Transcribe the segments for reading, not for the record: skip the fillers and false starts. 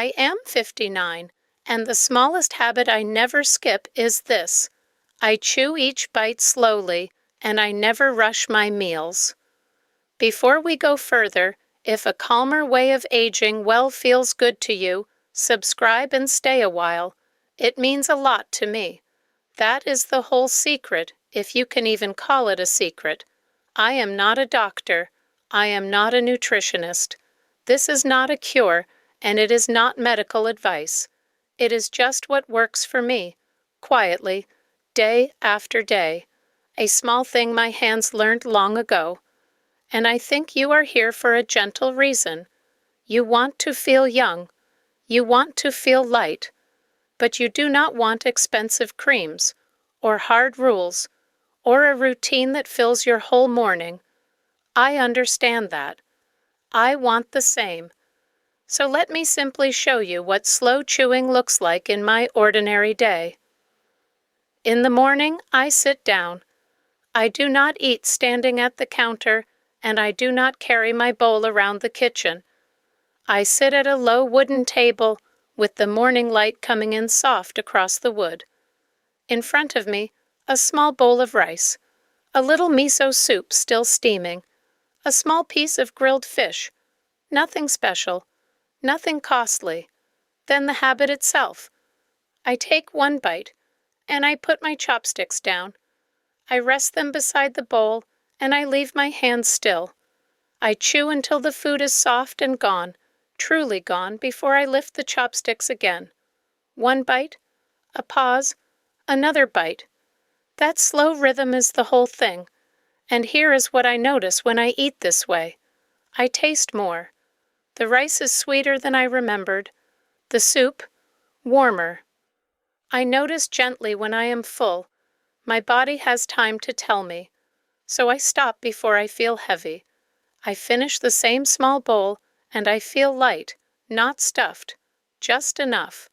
I am 59, and the smallest habit I never skip is this. I chew each bite slowly, and I never rush my meals. Before we go further, if a calmer way of aging well feels good to you, subscribe and stay a while. It means a lot to me. That is the whole secret, if you can even call it a secret. I am not a doctor. I am not a nutritionist. This is not a cure, and it is not medical advice. It is just what works for me, quietly, day after day. A small thing my hands learned long ago. And I think you are here for a gentle reason. You want to feel young. You want to feel light. But you do not want expensive creams, or hard rules, or a routine that fills your whole morning. I understand that. I want the same. So let me simply show you what slow chewing looks like in my ordinary day. In the morning, I sit down. I do not eat standing at the counter, and I do not carry my bowl around the kitchen. I sit at a low wooden table with the morning light coming in soft across the wood. In front of me, a small bowl of rice, a little miso soup still steaming, a small piece of grilled fish, nothing special, nothing costly, then the habit itself. I take one bite, and I put my chopsticks down. I rest them beside the bowl, and I leave my hands still. I chew until the food is soft and gone, truly gone, before I lift the chopsticks again. One bite, a pause, another bite. That slow rhythm is the whole thing, and here is what I notice when I eat this way. I taste more. The rice is sweeter than I remembered. The soup, warmer. I notice gently when I am full. My body has time to tell me. So I stop before I feel heavy. I finish the same small bowl, and I feel light, not stuffed, just enough.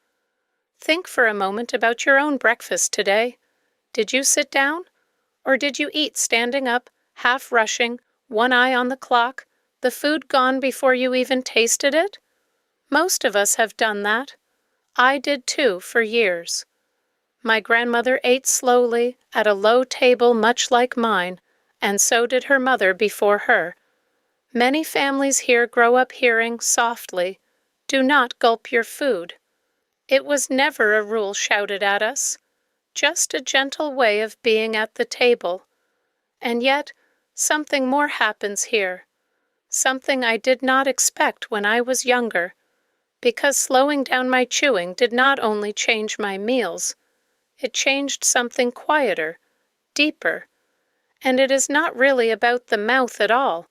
Think for a moment about your own breakfast today. Did you sit down? Or did you eat standing up, half rushing, one eye on the clock, the food gone before you even tasted it? Most of us have done that. I did too, for years. My grandmother ate slowly, at a low table much like mine, and so did her mother before her. Many families here grow up hearing, softly, "Do not gulp your food." It was never a rule shouted at us, just a gentle way of being at the table. And yet, something more happens here, something I did not expect when I was younger, because slowing down my chewing did not only change my meals, it changed something quieter, deeper. And it is not really about the mouth at all,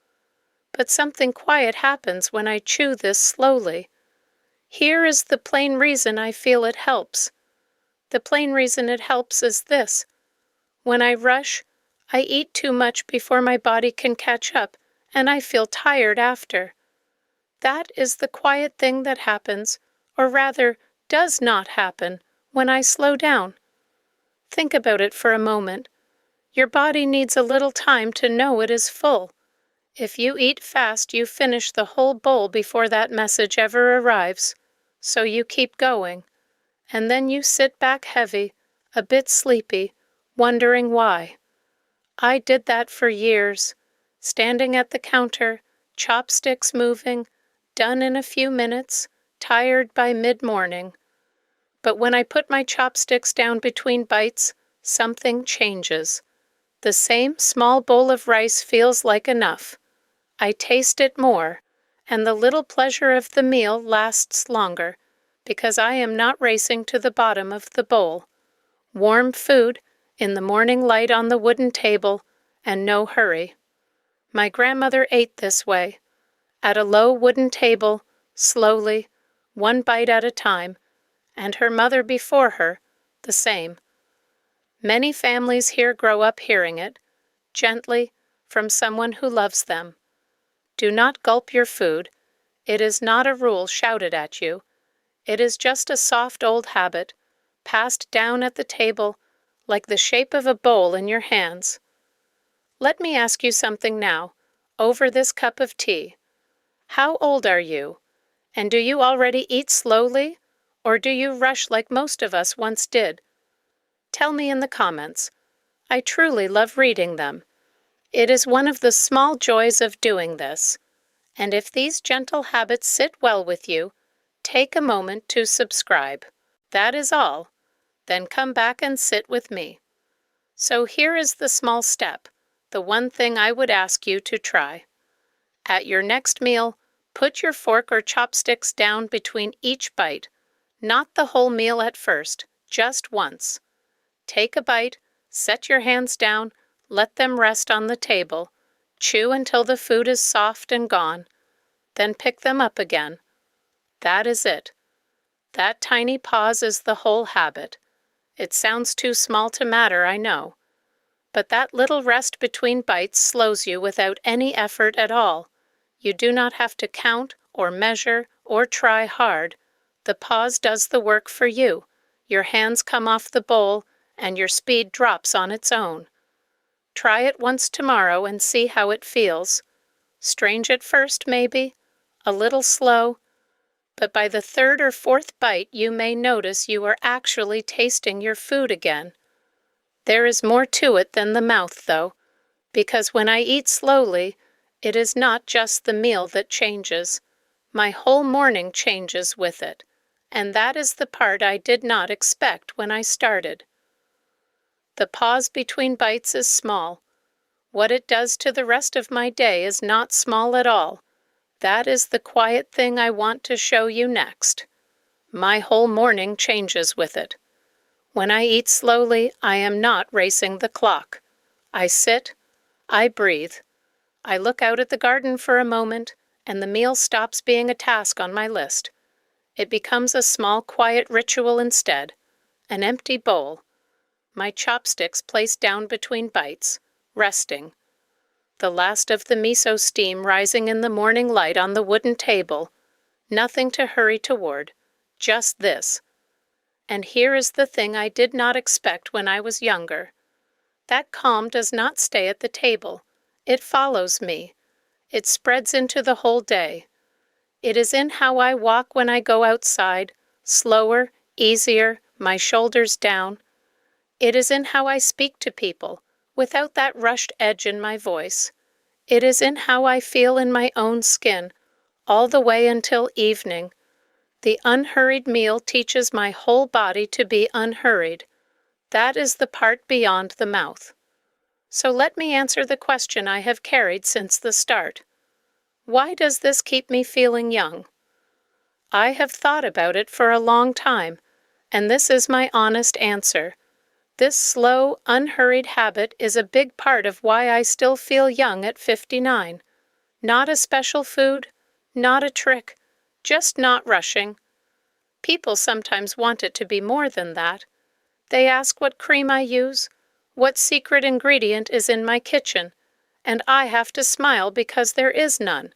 but something quiet happens when I chew this slowly. Here is the plain reason I feel it helps. The plain reason it helps is this. When I rush, I eat too much before my body can catch up, and I feel tired after. That is the quiet thing that happens, or rather, does not happen, when I slow down. Think about it for a moment. Your body needs a little time to know it is full. If you eat fast, you finish the whole bowl before that message ever arrives. So you keep going. And then you sit back heavy, a bit sleepy, wondering why. I did that for years. Standing at the counter, chopsticks moving, done in a few minutes, tired by mid-morning. But when I put my chopsticks down between bites, something changes. The same small bowl of rice feels like enough. I taste it more, and the little pleasure of the meal lasts longer, because I am not racing to the bottom of the bowl. Warm food, in the morning light on the wooden table, and no hurry. My grandmother ate this way, at a low wooden table, slowly, one bite at a time, and her mother before her, the same. Many families here grow up hearing it, gently, from someone who loves them. Do not gulp your food. It is not a rule shouted at you. It is just a soft old habit, passed down at the table, like the shape of a bowl in your hands. Let me ask you something now, over this cup of tea. How old are you? And do you already eat slowly, or do you rush like most of us once did? Tell me in the comments. I truly love reading them. It is one of the small joys of doing this. And if these gentle habits sit well with you, take a moment to subscribe. That is all. Then come back and sit with me. So here is the small step, the one thing I would ask you to try. At your next meal, put your fork or chopsticks down between each bite, not the whole meal at first, just once. Take a bite, set your hands down, let them rest on the table, chew until the food is soft and gone, then pick them up again. That is it. That tiny pause is the whole habit. It sounds too small to matter, I know. But that little rest between bites slows you without any effort at all. You do not have to count or measure or try hard. The pause does the work for you. Your hands come off the bowl, and your speed drops on its own. Try it once tomorrow and see how it feels. Strange at first, maybe, a little slow, but by the third or fourth bite you may notice you are actually tasting your food again. There is more to it than the mouth, though, because when I eat slowly, it is not just the meal that changes. My whole morning changes with it, and that is the part I did not expect when I started. The pause between bites is small. What it does to the rest of my day is not small at all. That is the quiet thing I want to show you next. My whole morning changes with it. When I eat slowly, I am not racing the clock. I sit, I breathe. I look out at the garden for a moment, and the meal stops being a task on my list. It becomes a small, quiet ritual instead, an empty bowl. My chopsticks placed down between bites, resting. The last of the miso steam rising in the morning light on the wooden table. Nothing to hurry toward, just this. And here is the thing I did not expect when I was younger. That calm does not stay at the table. It follows me. It spreads into the whole day. It is in how I walk when I go outside, slower, easier, my shoulders down. It is in how I speak to people, without that rushed edge in my voice. It is in how I feel in my own skin, all the way until evening. The unhurried meal teaches my whole body to be unhurried. That is the part beyond the mouth. So let me answer the question I have carried since the start. Why does this keep me feeling young? I have thought about it for a long time, and this is my honest answer. This slow, unhurried habit is a big part of why I still feel young at 59. Not a special food, not a trick, just not rushing. People sometimes want it to be more than that. They ask what cream I use, what secret ingredient is in my kitchen, and I have to smile because there is none.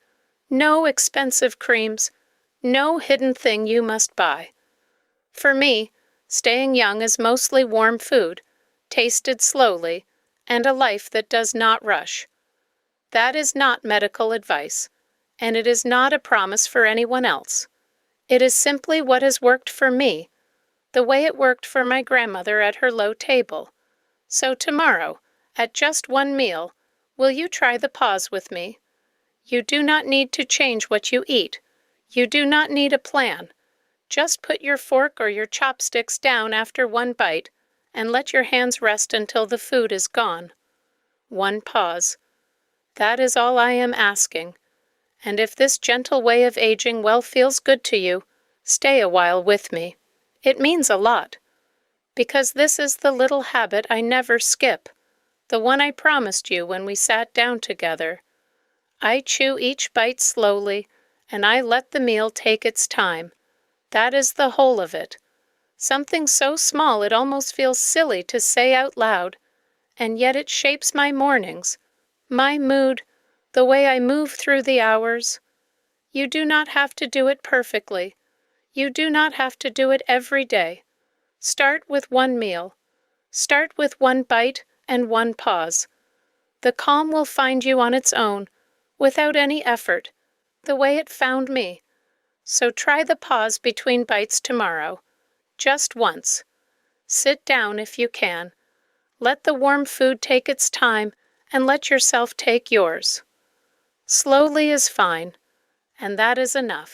No expensive creams, no hidden thing you must buy. For me, staying young is mostly warm food, tasted slowly, and a life that does not rush. That is not medical advice, and it is not a promise for anyone else. It is simply what has worked for me, the way it worked for my grandmother at her low table. So tomorrow, at just one meal, will you try the pause with me? You do not need to change what you eat. You do not need a plan. Just put your fork or your chopsticks down after one bite and let your hands rest until the food is gone. One pause. That is all I am asking. And if this gentle way of aging well feels good to you, stay a while with me. It means a lot. Because this is the little habit I never skip, the one I promised you when we sat down together. I chew each bite slowly, and I let the meal take its time. That is the whole of it. Something so small it almost feels silly to say out loud, and yet it shapes my mornings, my mood, the way I move through the hours. You do not have to do it perfectly. You do not have to do it every day. Start with one meal. Start with one bite and one pause. The calm will find you on its own, without any effort, the way it found me. So try the pause between bites tomorrow. Just once. Sit down if you can. Let the warm food take its time, and let yourself take yours. Slowly is fine, and that is enough.